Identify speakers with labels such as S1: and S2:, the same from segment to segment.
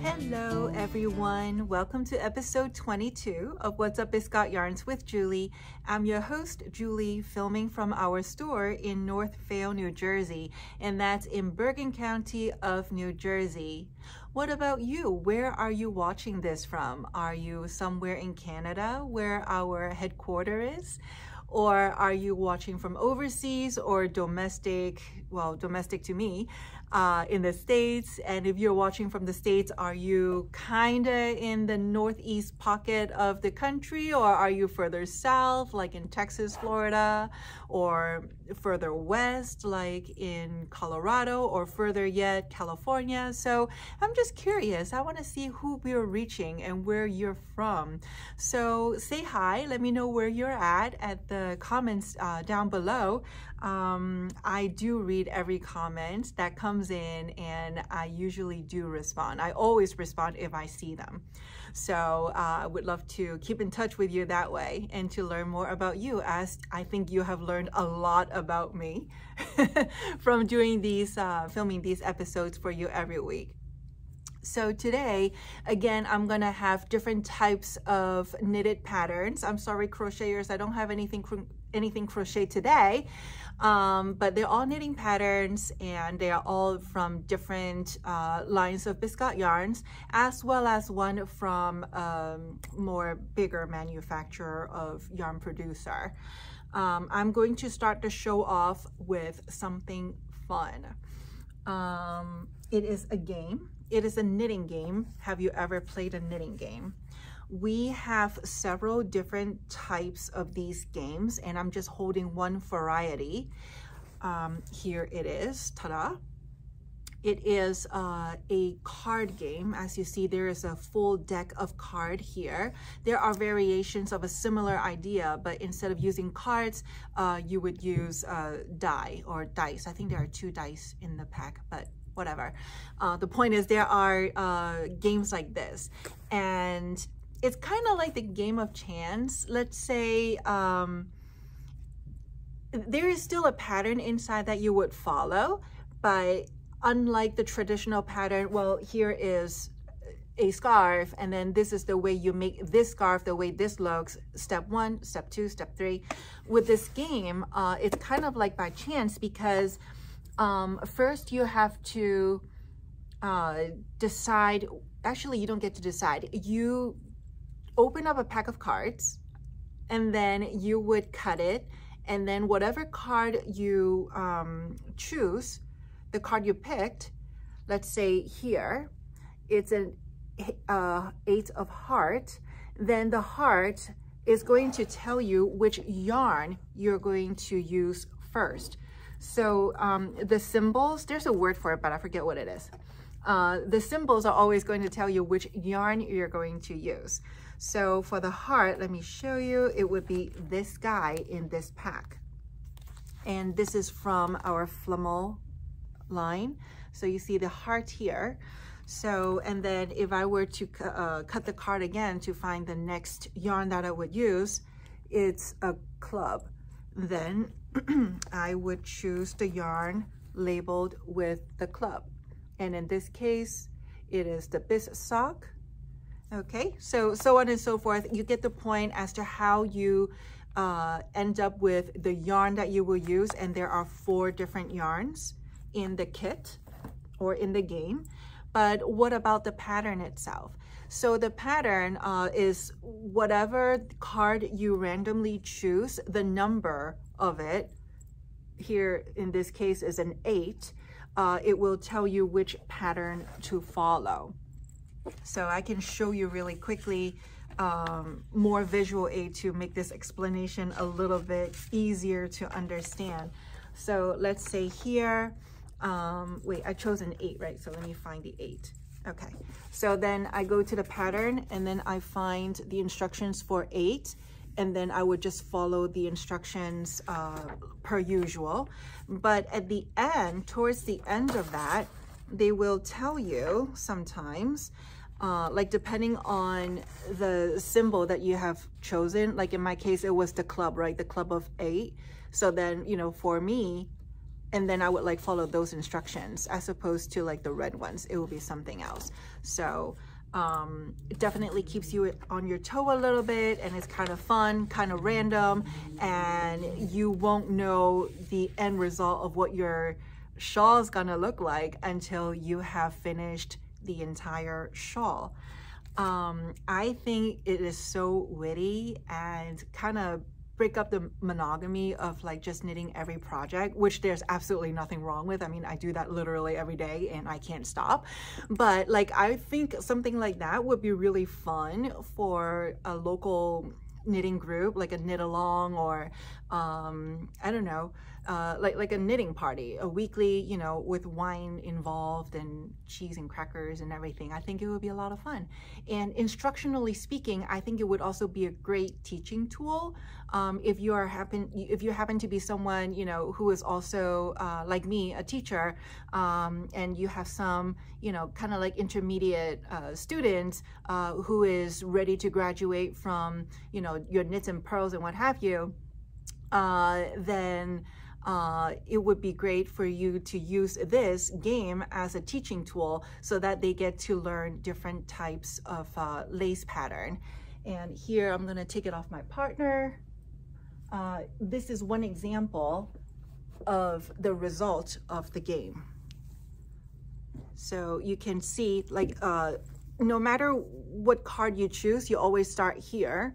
S1: Hello everyone, welcome to episode 22 of What's Up Biscotte Yarns with Julie. I'm your host Julie, filming from our store in Northvale, New Jersey, and that's in Bergen County of New Jersey. What about you? Where are you watching this from? Are you somewhere in Canada where our headquarters is? Or are you watching from overseas or domestic, well, domestic to me, in the States? And if you're watching from the States, are you kind of in the northeast pocket of the country, or are you further south, like in Texas, Florida, or further west, like in Colorado, or further yet, California? So I'm just curious. I want to see who we're reaching and where you're from. So say hi. Let me know where you're at the comments down below. I do read every comment that comes in, and I usually do respond. I always respond if I see them. So I would love to keep in touch with you that way and to learn more about you, as I think you have learned a lot about me from doing these, filming these episodes for you every week. So today, again, I'm gonna have different types of knitted patterns. I'm sorry, crocheters, I don't have anything crochet today, but they're all knitting patterns, and they are all from different lines of Biscotte yarns, as well as one from more bigger manufacturer of yarn producer. I'm going to start the show off with something fun. It is a game. It is a knitting game. Have you ever played a knitting game? We have several different types of these games, and I'm just holding one variety. Here it is, ta-da. It is a card game. As you see, there is a full deck of card here. There are variations of a similar idea, but instead of using cards, you would use die or dice. I think there are 2 dice in the pack, but whatever. The point is, there are games like this, and it's kind of like the game of chance. Let's say there is still a pattern inside that you would follow, but unlike the traditional pattern, well, here is a scarf, and then this is the way you make this scarf, the way this looks, step 1, step 2, step 3. With this game, it's kind of like by chance, because first you have to decide. Actually, you don't get to decide. You open up a pack of cards, and then you would cut it, and then whatever card you choose, the card you picked, let's say here, it's an 8 of heart, then the heart is going to tell you which yarn you're going to use first. So the symbols, there's a word for it, but I forget what it is. The symbols are always going to tell you which yarn you're going to use. So for the heart, let me show you, it would be this guy in this pack. And this is from our Lumos line. So you see the heart here. So, and then if I were to cut the card again to find the next yarn that I would use, it's a club. Then I would choose the yarn labeled with the club. And in this case, it is the Biscotte. Okay, so on and so forth. You get the point as to how you end up with the yarn that you will use. And there are 4 different yarns in the kit or in the game. But what about the pattern itself? So the pattern is whatever card you randomly choose, the number of it, here in this case is an 8, it will tell you which pattern to follow. So I can show you really quickly, more visual aid to make this explanation a little bit easier to understand. So let's say here, wait, I chose an 8, right? So let me find the 8. Okay, so then I go to the pattern, and then I find the instructions for 8, and then I would just follow the instructions per usual. But at the end, towards the end of that, they will tell you sometimes, like depending on the symbol that you have chosen, like in my case, it was the club, right? The club of 8. So then, you know, for me, and then I would like follow those instructions as opposed to like the red ones. It will be something else. So it definitely keeps you on your toe a little bit, and it's kind of fun, kind of random, and you won't know the end result of what your shawl is gonna look like until you have finished the entire shawl. I think it is so witty and kind of break up the monogamy of like just knitting every project, which there's absolutely nothing wrong with. I mean, I do that literally every day and I can't stop. But like, I think something like that would be really fun for a local knitting group, like a knit along, or I don't know, like a knitting party, a weekly, you know, with wine involved and cheese and crackers and everything. I think it would be a lot of fun. And instructionally speaking, I think it would also be a great teaching tool. If you happen to be someone, you know, who is also like me, a teacher, and you have some, you know, kind of like intermediate students who is ready to graduate from, you know, your knits and pearls and what have you, then it would be great for you to use this game as a teaching tool so that they get to learn different types of lace pattern. And here I'm going to take it off my partner. This is one example of the result of the game. So you can see, like, no matter what card you choose, you always start here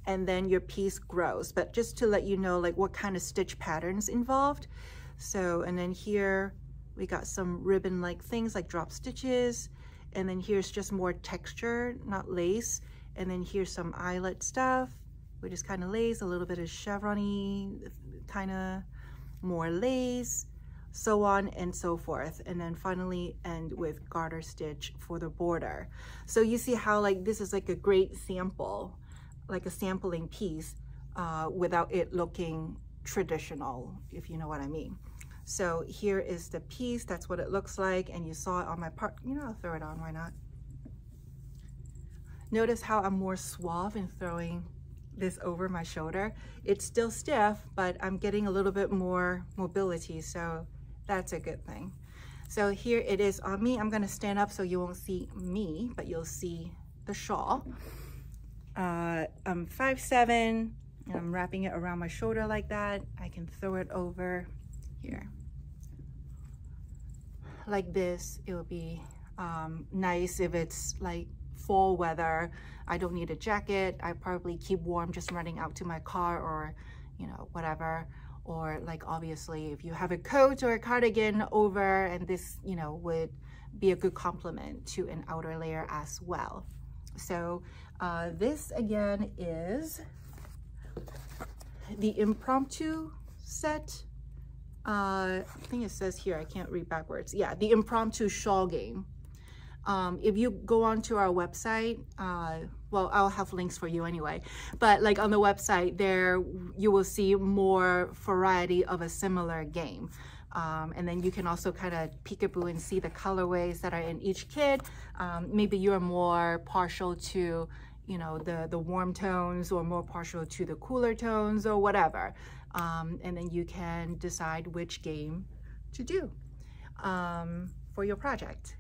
S1: and then your piece grows. But just to let you know, like, what kind of stitch patterns involved. So, and then here we got some ribbon-like things like drop stitches. And then here's just more texture, not lace. And then here's some eyelet stuff, which is kind of lace, a little bit of chevron-y, kind of more lace, so on and so forth. And then finally end with garter stitch for the border. So you see how, like, this is like a great sample, like a sampling piece without it looking traditional, if you know what I mean. So here is the piece, that's what it looks like, and you saw it on my part. You know, I'll throw it on, why not? Notice how I'm more suave in throwing this over my shoulder. It's still stiff, but I'm getting a little bit more mobility, so that's a good thing. So here it is on me. I'm gonna stand up so you won't see me, but you'll see the shawl. I'm 5'7", and I'm wrapping it around my shoulder like that. I can throw it over here like this. It would be nice if it's like fall weather. I don't need a jacket. I probably keep warm just running out to my car, or, you know, whatever. Or like, obviously, if you have a coat or a cardigan over, and this, you know, would be a good complement to an outer layer as well. So this again is the impromptu set. I think it says here, I can't read backwards. Yeah, the impromptu shawl game. If you go onto our website, well, I'll have links for you anyway, but like on the website there, you will see more variety of a similar game. And then you can also kind of peekaboo and see the colorways that are in each kit. Maybe you're more partial to, you know, the warm tones, or more partial to the cooler tones, or whatever. And then you can decide which game to do for your project.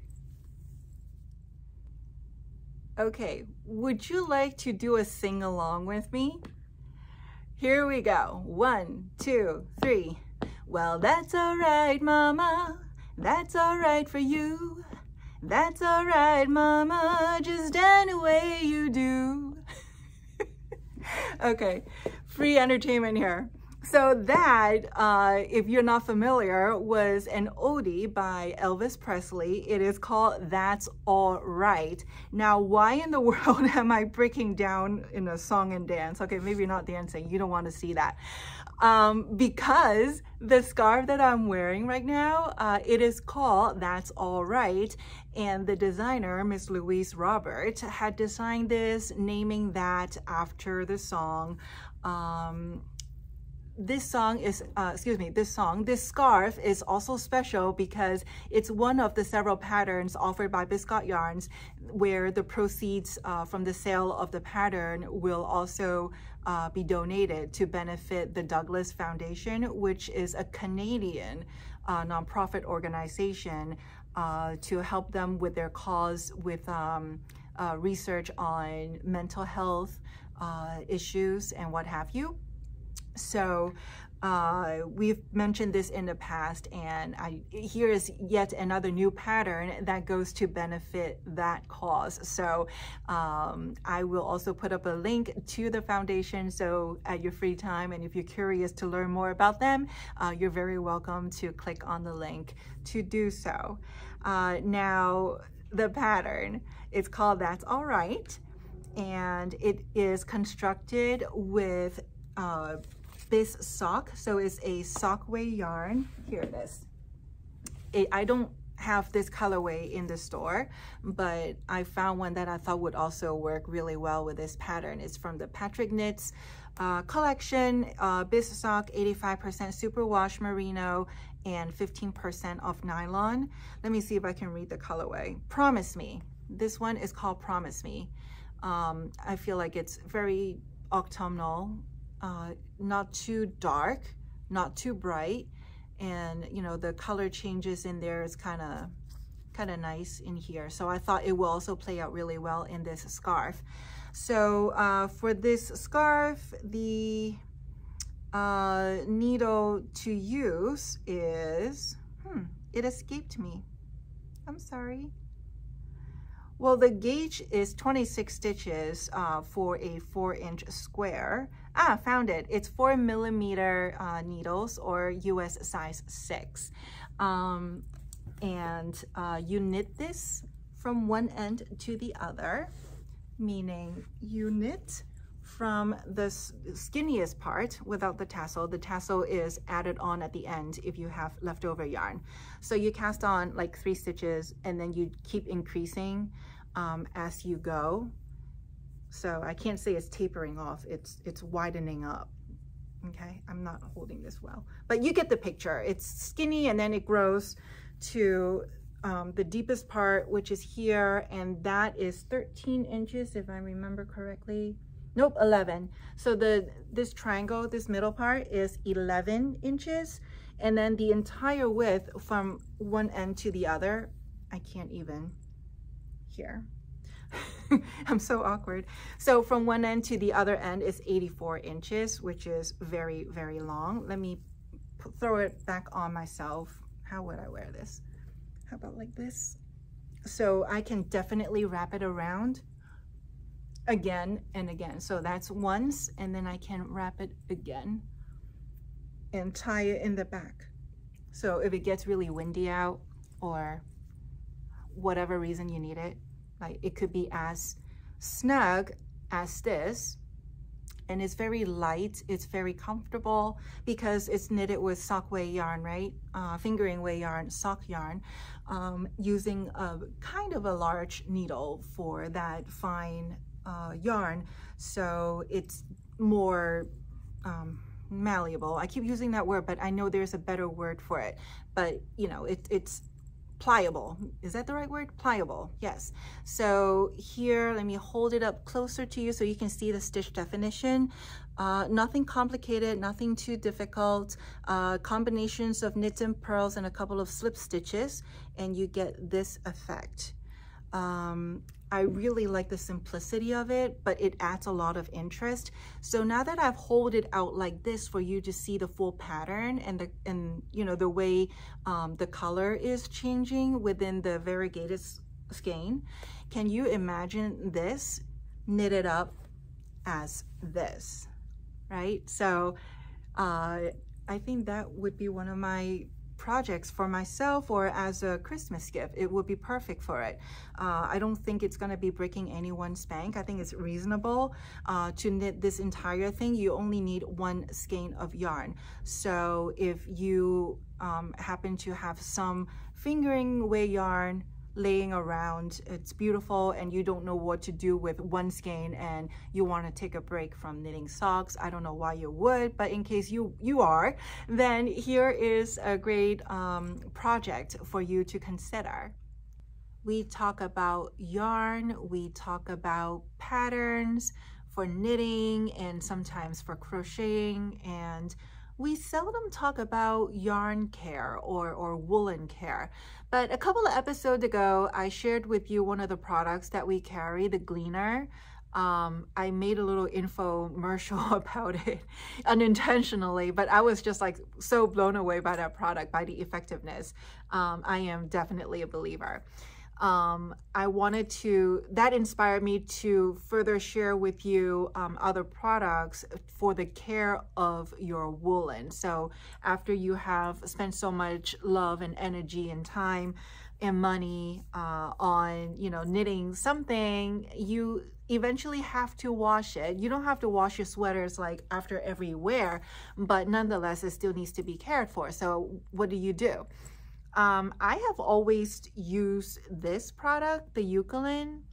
S1: Okay, would you like to do a sing along with me? Here we go. 1, 2, 3. Well, that's all right, mama. That's all right for you. That's all right, mama. Just any way you do. Okay, free entertainment here. So that, if you're not familiar, was an oldie by Elvis Presley. It is called That's All Right. Now, why in the world am I breaking down in a song and dance? Okay, maybe not dancing. You don't want to see that. Because the scarf that I'm wearing right now, it is called That's All Right. And the designer, Miss Louise Robert, had designed this, naming that after the song, this scarf is also special because it's one of the several patterns offered by Biscotte Yarns where the proceeds from the sale of the pattern will also be donated to benefit the Douglas Foundation, which is a Canadian nonprofit organization to help them with their cause with research on mental health issues and what have you. So we've mentioned this in the past, and here is yet another new pattern that goes to benefit that cause. So I will also put up a link to the foundation, so at your free time, and if you're curious to learn more about them, you're very welcome to click on the link to do so. Now the pattern, it's called That's All Right, and it is constructed with Biscotte, so it's a sockway yarn. Here it is. I don't have this colorway in the store, but I found one that I thought would also work really well with this pattern. It's from the Patrick Knits collection, Biscotte 85% superwash merino and 15% of nylon. Let me see if I can read the colorway. Promise Me. This one is called Promise Me. I feel like it's very autumnal. Not too dark, not too bright, and you know the color changes in there is kind of nice in here. So I thought it will also play out really well in this scarf. So for this scarf, the needle to use is it escaped me. I'm sorry. Well, the gauge is 26 stitches for a 4-inch square. Found it. It's 4mm needles, or US size 6. And you knit this from one end to the other, meaning you knit from the skinniest part without the tassel. The tassel is added on at the end if you have leftover yarn. So you cast on like 3 stitches and then you keep increasing as you go. So I can't say it's tapering off, it's widening up. Okay, I'm not holding this well, but you get the picture. It's skinny and then it grows to the deepest part, which is here, and that is 13 inches if I remember correctly. Nope, 11. So this triangle, this middle part is 11 inches, and then the entire width from one end to the other, I can't even, here. I'm so awkward. So from one end to the other end is 84 inches, which is very, very long. Let me throw it back on myself. How would I wear this? How about like this? So I can definitely wrap it around again and again. So that's once, and then I can wrap it again and tie it in the back. So if it gets really windy out or whatever reason you need it, like it could be as snug as this, and it's very light, it's very comfortable because it's knitted with sockway yarn, right? Fingering way yarn, sock yarn, using a kind of a large needle for that fine yarn, so it's more malleable. I keep using that word, but I know there's a better word for it, but you know, it's pliable. Is that the right word? Pliable, yes. So here, let me hold it up closer to you so you can see the stitch definition. Nothing complicated, nothing too difficult. Combinations of knits and purls and a couple of slip stitches, and you get this effect. I really like the simplicity of it, but it adds a lot of interest. So now that I've held it out like this for you to see the full pattern and you know the way the color is changing within the variegated skein, can you imagine this knitted up as this, right? So I think that would be one of my projects for myself, or as a Christmas gift. It would be perfect for it. I don't think it's going to be breaking anyone's bank. I think it's reasonable to knit this entire thing. You only need 1 skein of yarn. So if you happen to have some fingering way yarn laying around. It's beautiful and you don't know what to do with one skein and you want to take a break from knitting socks. I don't know why you would, but in case you are, then here is a great project for you to consider. We talk about yarn, we talk about patterns for knitting and sometimes for crocheting, and we seldom talk about yarn care or woolen care. But a couple of episodes ago, I shared with you one of the products that we carry, the Gleaner. I made a little infomercial about it unintentionally, but I was just like so blown away by that product, by the effectiveness. I am definitely a believer. That inspired me to further share with you other products for the care of your woolen. So after you have spent so much love and energy and time and money on, knitting something, you eventually have to wash it. You don't have to wash your sweaters like after every wear, but nonetheless, it still needs to be cared for. So what do? I have always used this product, the Woolen.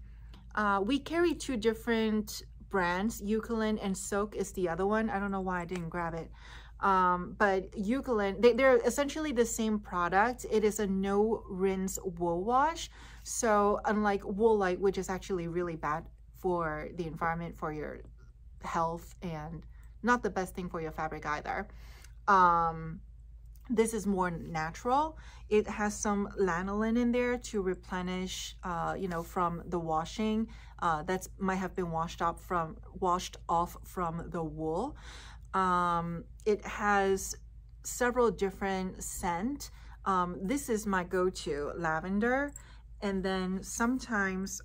S1: We carry two different brands. Woolen and Silk is the other one. I don't know why I didn't grab it. But Woolen, they're essentially the same product. It is a no rinse wool wash. So unlike Wool Light, which is actually really bad for the environment, for your health, and not the best thing for your fabric either. This is more natural. It has some lanolin in there to replenish, from the washing. That might have been washed off from the wool. It has several different scents. This is my go-to, lavender. And then sometimes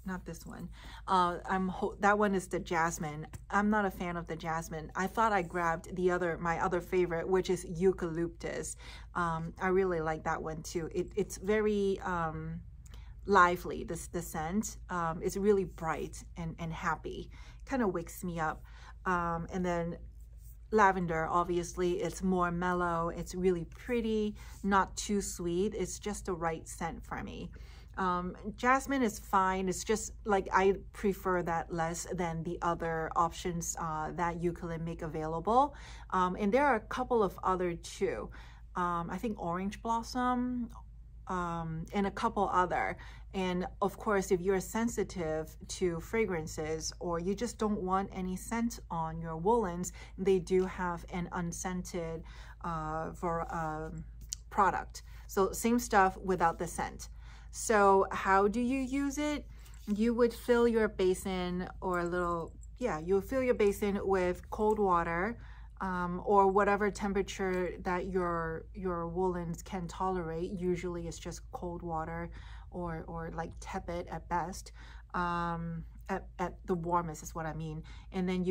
S1: not this one. That one is the jasmine. I'm not a fan of the jasmine. I thought I grabbed my other favorite, which is eucalyptus. I really like that one too. It's very lively, the scent. It's really bright and happy. Kind of wakes me up. And then lavender, obviously, it's more mellow. It's really pretty, not too sweet. It's just the right scent for me. Jasmine is fine. It's just like I prefer that less than the other options that Woolen make available. And there are a couple of other too. I think orange blossom and a couple other. And of course, if you're sensitive to fragrances or you just don't want any scent on your woolens, they do have an unscented product. So same stuff without the scent. So how do you use it? You would fill your basin you'll fill your basin with cold water or whatever temperature that your woolens can tolerate. Usually it's just cold water or like tepid at best. At the warmest is what I mean. And then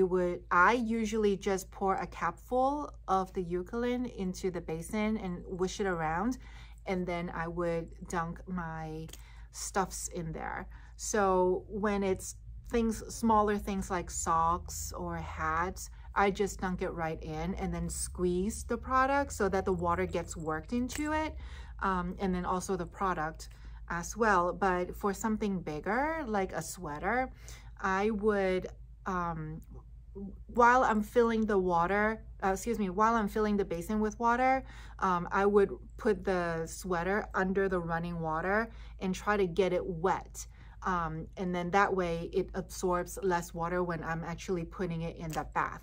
S1: I usually just pour a capful of the Woolen into the basin and wish it around. And then I would dunk my stuffs in there. So when it's smaller things like socks or hats, I just dunk it right in and then squeeze the product so that the water gets worked into it. And then also the product as well. But for something bigger, like a sweater, I would, while I'm filling the basin with water, I would put the sweater under the running water and try to get it wet. And then that way it absorbs less water when I'm actually putting it in the bath.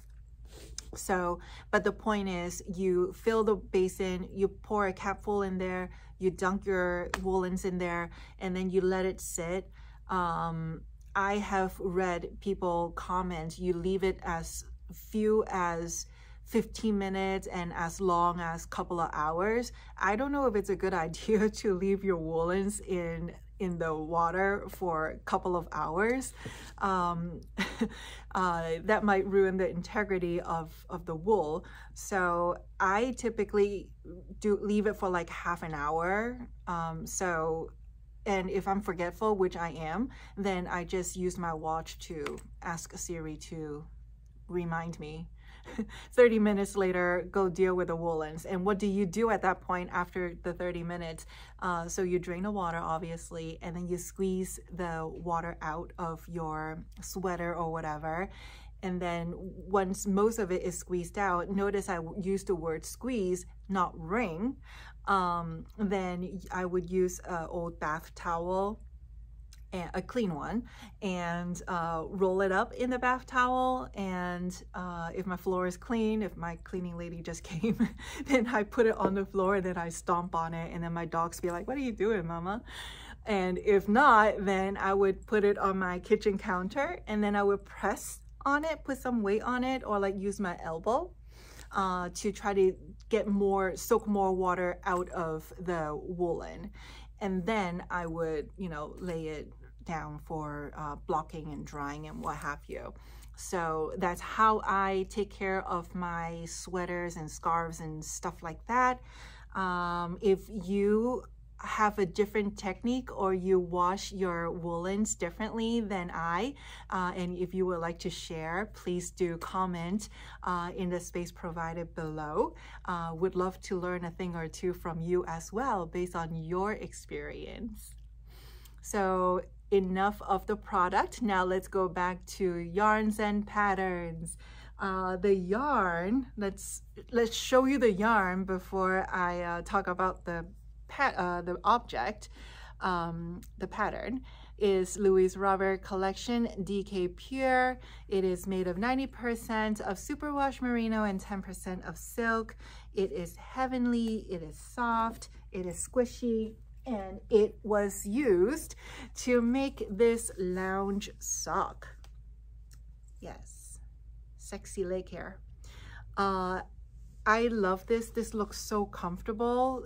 S1: So, but the point is, you fill the basin, you pour a capful in there, you dunk your woolens in there, and then you let it sit. I have read people comment, you leave it as few as 15 minutes and as long as a couple of hours. I don't know if it's a good idea to leave your woolens in the water for a couple of hours. That might ruin the integrity of the wool. So I typically leave it for like half an hour. And if I'm forgetful, which I am, then I just use my watch to ask Siri to remind me 30 minutes later, go deal with the woolens. And what do you do at that point after the 30 minutes? So you drain the water, obviously, and then you squeeze the water out of your sweater or whatever. And then once most of it is squeezed out, notice I use the word squeeze, not wring. Then I would use an old bath towel, a clean one, and roll it up in the bath towel. And if my floor is clean, if my cleaning lady just came, then I put it on the floor and then I stomp on it, and then my dogs be like, "What are you doing, mama?" And if not, then I would put it on my kitchen counter, and then I would press on it, put some weight on it, or like use my elbow to try to get soak more water out of the woolen. And then I would, you know, lay it down for blocking and drying and what have you. So that's how I take care of my sweaters and scarves and stuff like that. If you have a different technique or you wash your woolens differently than I, and if you would like to share, please do comment in the space provided below. Would love to learn a thing or two from you as well based on your experience. So enough of the product. Now let's go back to yarns and patterns. The yarn, let's show you the yarn before I talk about the object. The pattern is Louise Robert Collection DK Pure. It is made of 90% of superwash merino and 10% of silk. It is heavenly, it is soft, it is squishy, and it was used to make this lounge sock. Yes, sexy leg hair. I love this. This looks so comfortable.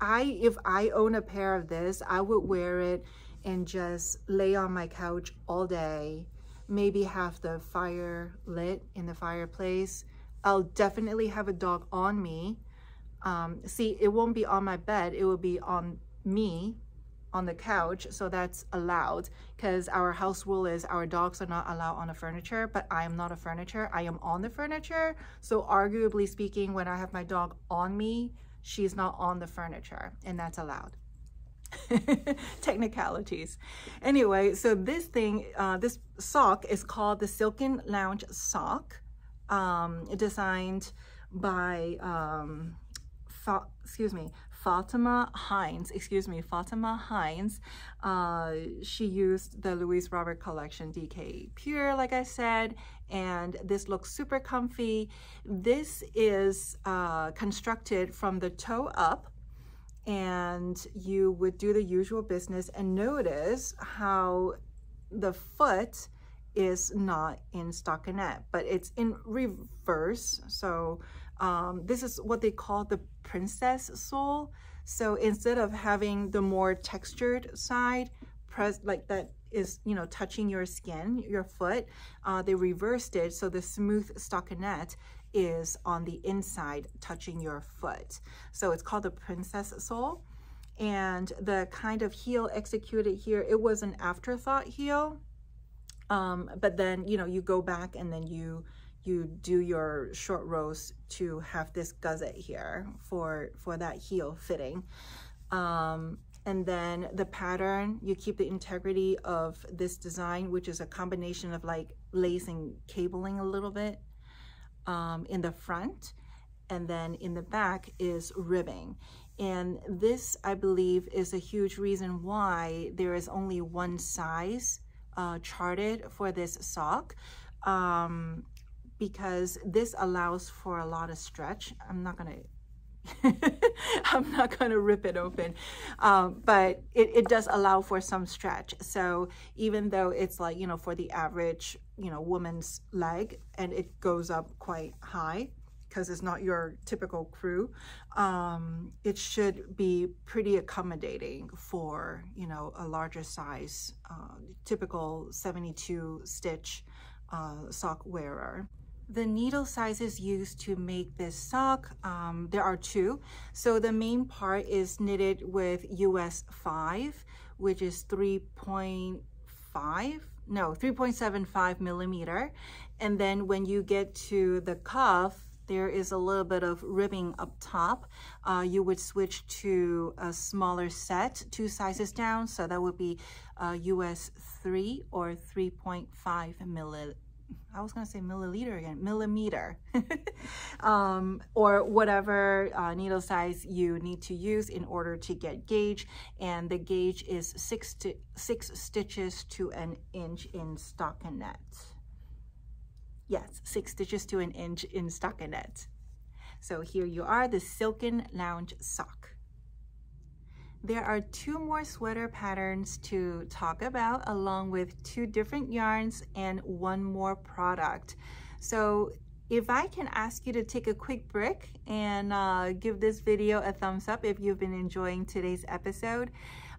S1: If I own a pair of this, I would wear it and just lay on my couch all day, maybe have the fire lit in the fireplace. I'll definitely have a dog on me. See, it won't be on my bed, it will be on me on the couch, so that's allowed, because our house rule is our dogs are not allowed on the furniture, but I am not a furniture, I am on the furniture. So arguably speaking, when I have my dog on me, she's not on the furniture, and that's allowed. Technicalities. Anyway, so this thing, this sock is called the Silken Lounge Sock, designed by Fatima Hines. She used the Louise Robert Collection DK Pure, like I said, and this looks super comfy. This is constructed from the toe up, and you would do the usual business, and notice how the foot is not in stockinette, but it's in reverse. So this is what they call the princess sole. So instead of having the more textured side like that is, you know, touching your skin, your foot, they reversed it, so the smooth stockinette is on the inside touching your foot. So it's called the princess sole. And the kind of heel executed here, it was an afterthought heel, but then, you know, you go back and then you do your short rows to have this gusset here for that heel fitting. And then the pattern, you keep the integrity of this design, which is a combination of like lace and cabling a little bit in the front, and then in the back is ribbing. And this, I believe, is a huge reason why there is only one size charted for this sock, because this allows for a lot of stretch. I'm not gonna rip it open, but it does allow for some stretch. So even though it's like, you know, for the average, you know, woman's leg, and it goes up quite high because it's not your typical crew, it should be pretty accommodating for, you know, a larger size, typical 72 stitch sock wearer. The needle sizes used to make this sock, there are two. So the main part is knitted with US 5, which is 3.75 millimeter. And then when you get to the cuff, there is a little bit of ribbing up top. You would switch to a smaller set, 2 sizes down. So that would be US 3 or 3.5 milliliter. I was gonna say milliliter again, millimeter. Or whatever needle size you need to use in order to get gauge. And the gauge is 6 stitches to an inch in stockinette. Yes, 6 stitches to an inch in stockinette. So here you are, the Silken Lounge Sock. There are 2 more sweater patterns to talk about, along with 2 different yarns and 1 more product. So if I can ask you to take a quick break and give this video a thumbs up if you've been enjoying today's episode.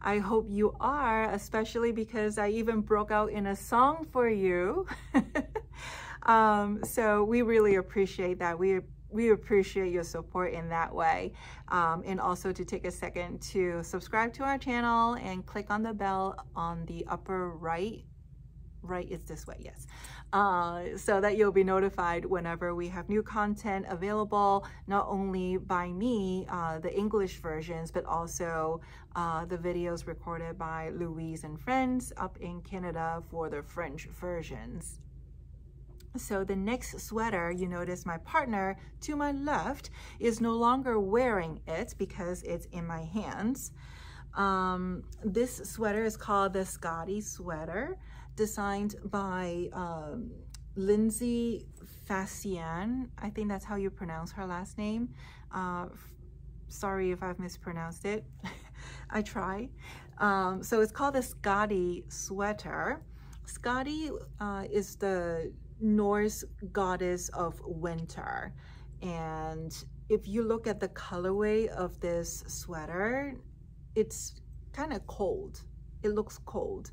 S1: I hope you are, especially because I even broke out in a song for you. So we really appreciate that. We appreciate your support in that way. And also to take a second to subscribe to our channel and click on the bell on the upper right. Right is this way, yes. So that you'll be notified whenever we have new content available, not only by me, the English versions, but also the videos recorded by Louise and friends up in Canada for the French versions. So the next sweater, you notice my partner to my left is no longer wearing it because it's in my hands. This sweater is called the Skadi Sweater, designed by Lindsay Facian. I think that's how you pronounce her last name. Sorry if I've mispronounced it. I try. So it's called the Skadi Sweater. Skadi is the Norse goddess of winter, and if you look at the colorway of this sweater, it's kind of cold. It looks cold.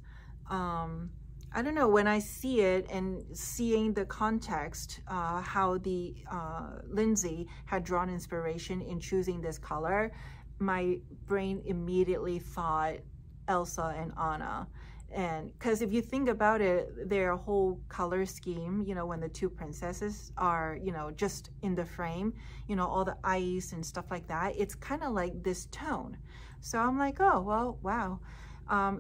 S1: I don't know, when I see it and seeing the context, how the Lindsay had drawn inspiration in choosing this color, my brain immediately thought Elsa and Anna. And because if you think about it, their whole color scheme, you know, when the 2 princesses are, you know, just in the frame, you know, all the ice and stuff like that, it's kind of like this tone. So I'm like, oh, well, wow.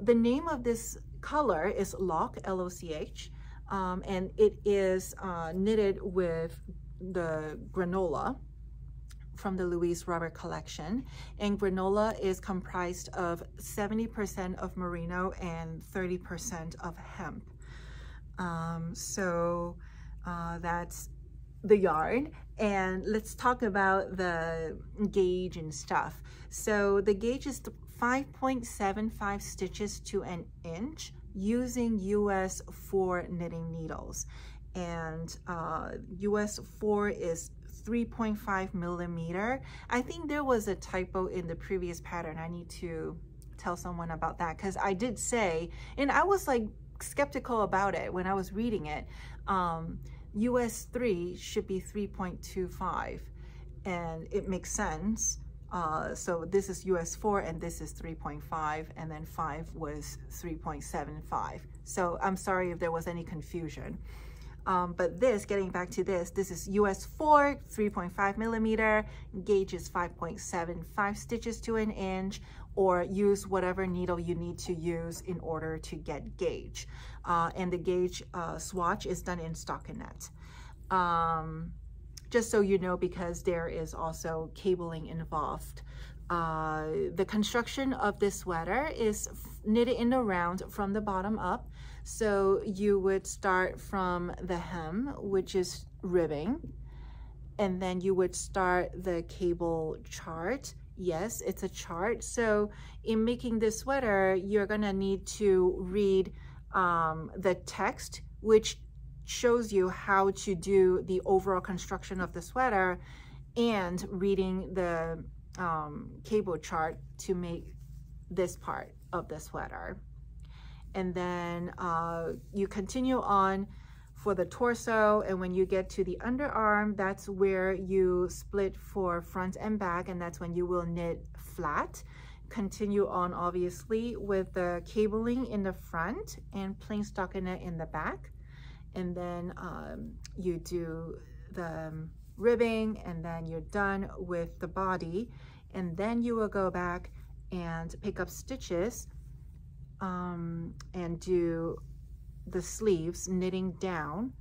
S1: The name of this color is Loch, L-O-C-H, and it is knitted with the granola from the Louise Robert collection, and granola is comprised of 70% of merino and 30% of hemp. That's the yarn, and let's talk about the gauge and stuff. So the gauge is 5.75 stitches to an inch using US 4 knitting needles, and US 4 is 3.5 millimeter. I think there was a typo in the previous pattern. I need to tell someone about that, because I did say, and I was like skeptical about it when I was reading it, US 3 should be 3.25, and it makes sense. So this is US 4 and this is 3.5, and then 5 was 3.75. So I'm sorry if there was any confusion. But this, getting back to this is US 4, 3.5 millimeter, gauge is 5.75 stitches to an inch, or use whatever needle you need to use in order to get gauge. And the gauge swatch is done in stockinette. Just so you know, because there is also cabling involved. The construction of this sweater is knitted in a round from the bottom up. So you would start from the hem, which is ribbing, and then you would start the cable chart. Yes, it's a chart. So in making this sweater, you're gonna need to read the text, which shows you how to do the overall construction of the sweater, and reading the cable chart to make this part of the sweater. And then you continue on for the torso, and when you get to the underarm, that's where you split for front and back, and that's when you will knit flat. Continue on obviously with the cabling in the front and plain stockinette in the back. and then you do the ribbing, and then you're done with the body, and then you will go back and pick up stitches and do the sleeves, knitting down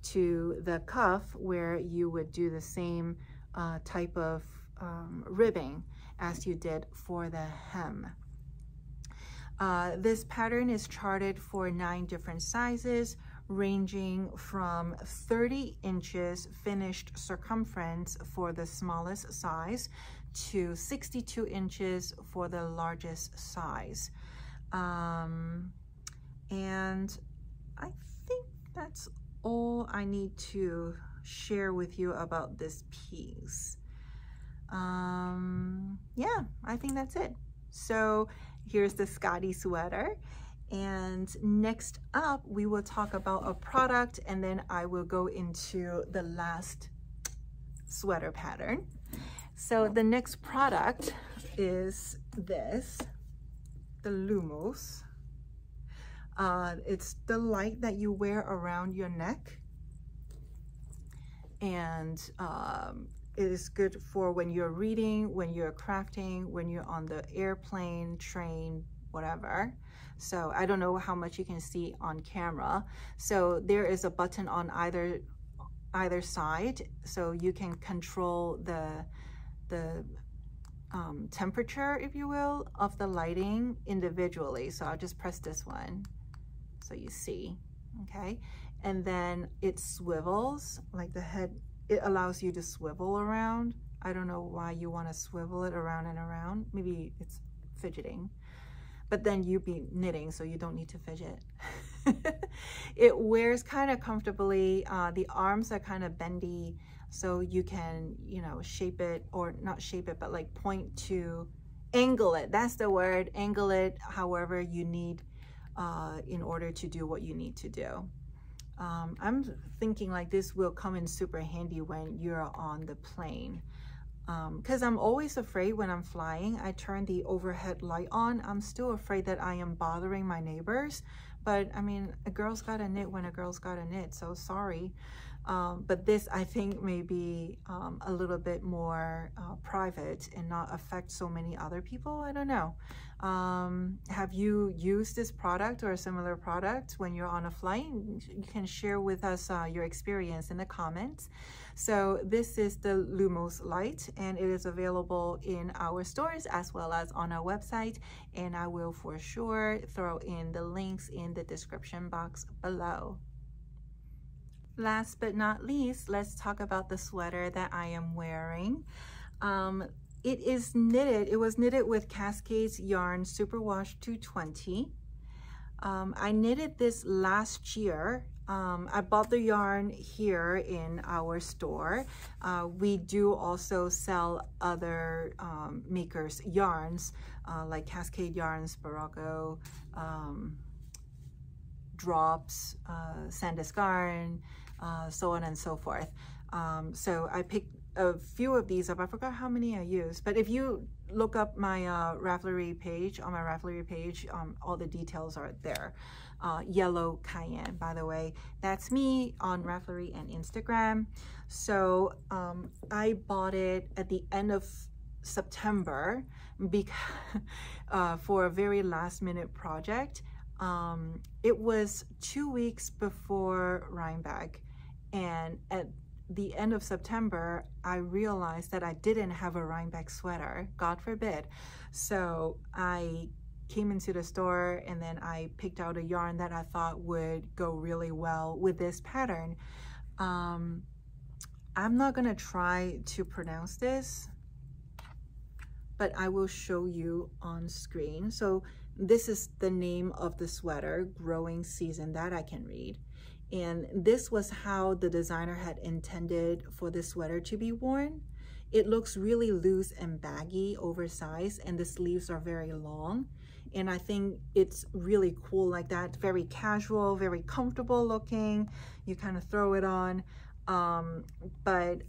S1: to the cuff where you would do the same type of ribbing as you did for the hem. This pattern is charted for 9 different sizes, ranging from 30 inches finished circumference for the smallest size to 62 inches for the largest size. And I think that's all I need to share with you about this piece. Yeah, I think that's it. So here's the Skadi sweater. And next up, we will talk about a product, and then I will go into the last sweater pattern. So the next product is this, the Lumos. It's the light that you wear around your neck, and it is good for when you're reading, when you're crafting, when you're on the airplane, train, whatever. So I don't know how much you can see on camera. So there is a button on either side, so you can control the temperature, if you will, of the lighting individually. So I'll just press this one so you see, okay? And then it swivels, like the head, it allows you to swivel around. I don't know why you want to swivel it around and around. Maybe it's fidgeting, but then you be knitting, so you don't need to fidget. It wears kind of comfortably. The arms are kind of bendy, so you can, you know, shape it, or not shape it, but like point to, angle it. That's the word, angle it however you need in order to do what you need to do. I'm thinking like this will come in super handy when you're on the plane. Because I'm always afraid when I'm flying, I turn the overhead light on. I'm still afraid that I am bothering my neighbors. But I mean, a girl's gotta knit when a girl's gotta knit, so sorry. But this, I think, may be a little bit more private and not affect so many other people. I don't know. Have you used this product or a similar product when you're on a flight? You can share with us your experience in the comments. So this is the Lumos Light, and it is available in our stores as well as on our website, and I will for sure throw in the links in the description box below. Last but not least, let's talk about the sweater that I am wearing. It is knitted, it was knitted with Cascades yarn Superwash 220. I knitted this last year. I bought the yarn here in our store. We do also sell other makers' yarns, like Cascade Yarns, Barocco, Drops, Sanduskarn, so on and so forth. So I picked a few of these up. I forgot how many I used, but if you look up my Ravelry page, on my Ravelry page, all the details are there. Yellow Cayenne, by the way, that's me on Ravelry and Instagram. So I bought it at the end of September because for a very last minute project. It was 2 weeks before Rhinebeck, and at the end of September, I realized that I didn't have a Rhinebeck sweater, God forbid. So I came into the store, and then I picked out a yarn that I thought would go really well with this pattern. I'm not gonna try to pronounce this, but I will show you on screen. So this is the name of the sweater, Growing Season, that I can read. And this was how the designer had intended for the sweater to be worn. It looks really loose and baggy, oversized, and the sleeves are very long. And I think it's really cool like that. Very casual, very comfortable looking. You kind of throw it on. But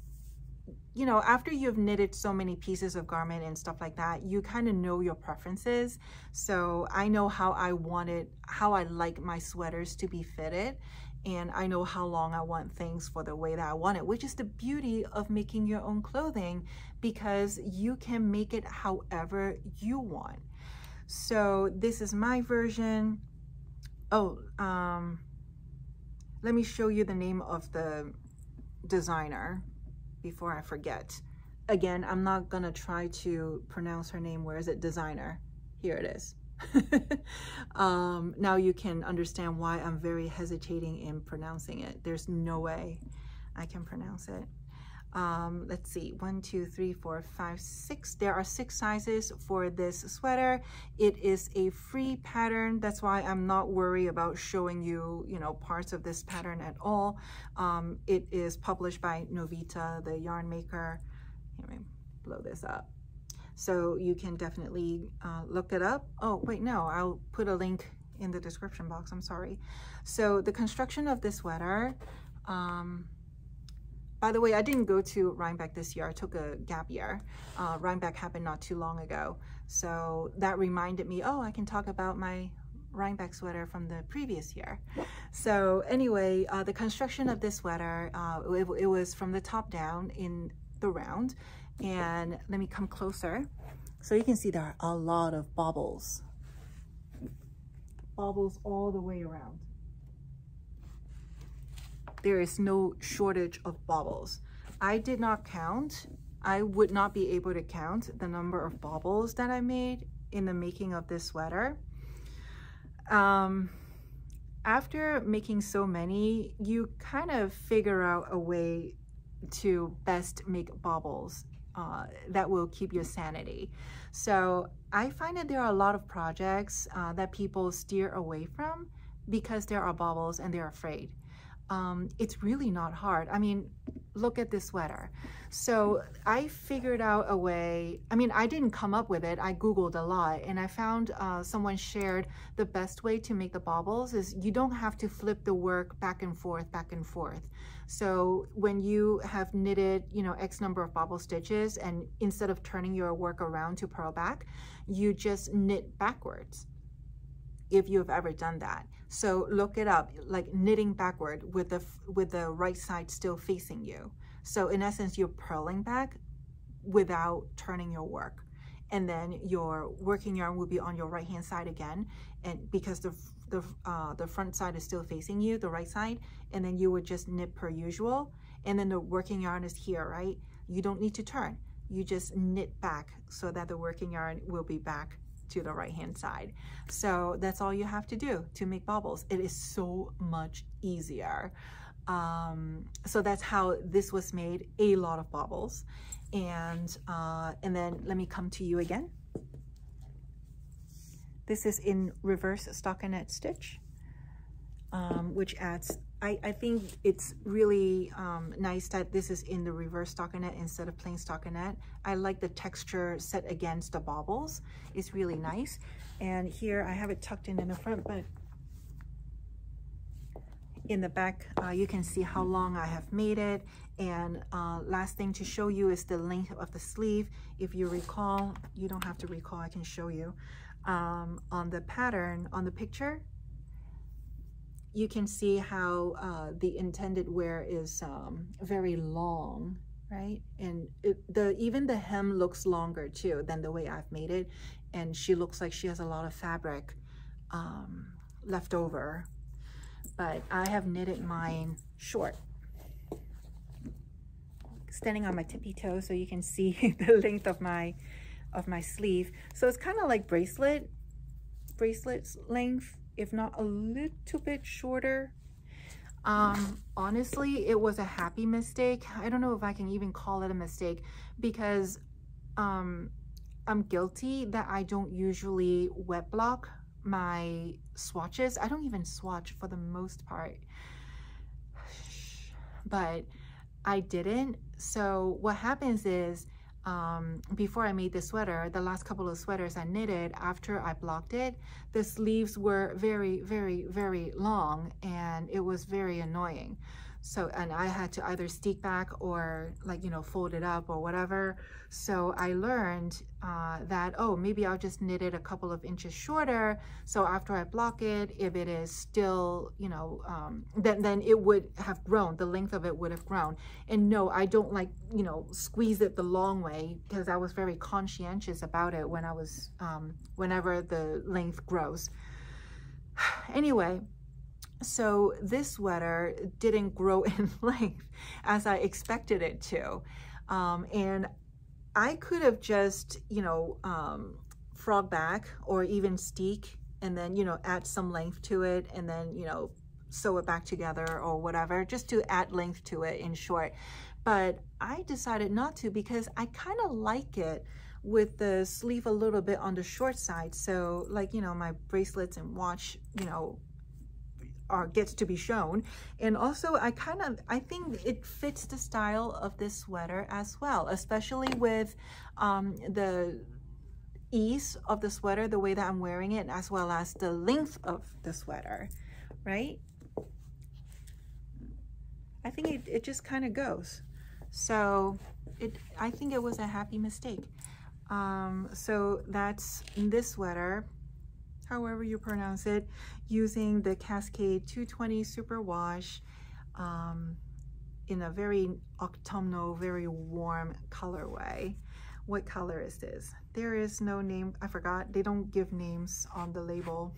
S1: you know, after you've knitted so many pieces of garment and stuff like that, you kind of know your preferences. So I know how I like my sweaters to be fitted. and I know how long I want things for the way that I want it, which is the beauty of making your own clothing, because you can make it however you want. So this is my version. Oh, let me show you the name of the designer before I forget. Again, I'm not gonna try to pronounce her name. Where is it? Designer. Here it is. Now you can understand why I'm very hesitating in pronouncing it. There's no way I can pronounce it. Let's see, 1, 2, 3, 4, 5, 6. There are 6 sizes for this sweater. It is a free pattern. That's why I'm not worried about showing you, you know, parts of this pattern at all. It is published by Novita, the yarn maker. Let me blow this up. So you can definitely look it up. Oh, wait, no, I'll put a link in the description box. I'm sorry. So the construction of this sweater, by the way, I didn't go to Rhinebeck this year. I took a gap year. Rhinebeck happened not too long ago. So that reminded me, oh, I can talk about my Rhinebeck sweater from the previous year. So anyway, the construction of this sweater, it was from the top down in the round. And let me come closer. So you can see there are a lot of bobbles. Bobbles all the way around. There is no shortage of bobbles. I did not count. I would not be able to count the number of bobbles that I made in the making of this sweater. After making so many, you kind of figure out a way to best make bobbles that will keep your sanity. So I find that there are a lot of projects that people steer away from because there are bobbles and they're afraid. It's really not hard. I mean, look at this sweater. So I figured out a way. I mean, I didn't come up with it. I Googled a lot and I found someone shared the best way to make the bobbles is you don't have to flip the work back and forth, back and forth. So when you have knitted, you know, X number of bobble stitches, and instead of turning your work around to purl back, you just knit backwards. If you've ever done that. So look it up, like knitting backward with the right side still facing you. So in essence, you're purling back without turning your work. And then your working yarn will be on your right hand side again. And because the front side is still facing you, the right side, and then you would just knit per usual. And then the working yarn is here, right? You don't need to turn. You just knit back so that the working yarn will be back to the right hand side. So that's all you have to do to make bobbles. It is so much easier. So that's how this was made, a lot of bobbles. And then let me come to you again. This is in reverse stockinette stitch, which adds, I think it's really nice that this is in the reverse stockinette instead of plain stockinette. I like the texture set against the bobbles. It's really nice. And here I have it tucked in the front, but in the back, you can see how long I have made it. And last thing to show you is the length of the sleeve. If you recall, you don't have to recall, I can show you. On the pattern, on the picture, you can see how the intended wear is very long, right? And even the hem looks longer too than the way I've made it. And she looks like she has a lot of fabric left over. But I have knitted mine short. Standing on my tippy toes so you can see the length of my sleeve. So it's kind of like bracelet's length, if not a little bit shorter. Honestly, it was a happy mistake. I don't know if I can even call it a mistake because I'm guilty that I don't usually wet block my swatches. I don't even swatch for the most part, but I didn't. So what happens is before I made the sweater, the last couple of sweaters I knitted after I blocked it, the sleeves were very, very, very long and it was very annoying. So, and I had to either stick back or like, you know, fold it up or whatever. So I learned that, oh, maybe I'll just knit it a couple of inches shorter. So after I block it, if it is still, you know, then it would have grown, the length of it would have grown. And no, I don't like, you know, squeeze it the long way, because I was very conscientious about it when I was, whenever the length grows. Anyway, so this sweater didn't grow in length as I expected it to. And I could have just, you know, frog back or even steek and then, you know, add some length to it and then, you know, sew it back together or whatever, just to add length to it, in short. But I decided not to, because I kind of like it with the sleeve a little bit on the short side. So like, you know, my bracelets and watch, you know, gets to be shown. And also I think it fits the style of this sweater as well, especially with the ease of the sweater, the way that I'm wearing it, as well as the length of the sweater, right? I think it just kind of goes. So I think it was a happy mistake. So that's this sweater, however you pronounce it, using the Cascade 220 Superwash in a very autumnal, very warm colorway. What color is this? There is no name, I forgot. They don't give names on the label.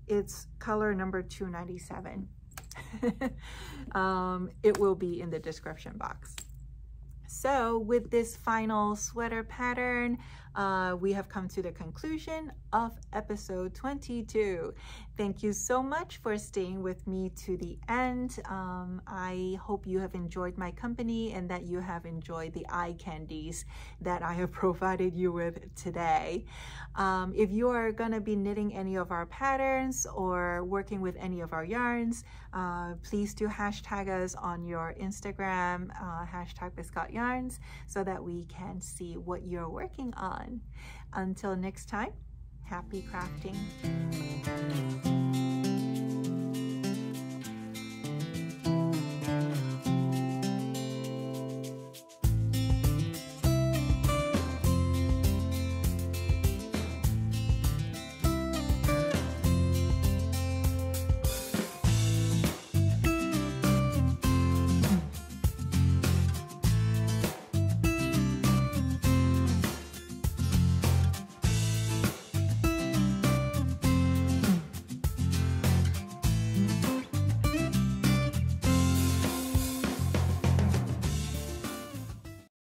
S1: It's color number 297. It will be in the description box. So with this final sweater pattern, we have come to the conclusion of episode 22. Thank you so much for staying with me to the end. I hope you have enjoyed my company and that you have enjoyed the eye candies that I have provided you with today. If you are gonna be knitting any of our patterns or working with any of our yarns, please do hashtag us on your Instagram, hashtag Biscotte Yarns, so that we can see what you're working on. Until next time, happy crafting.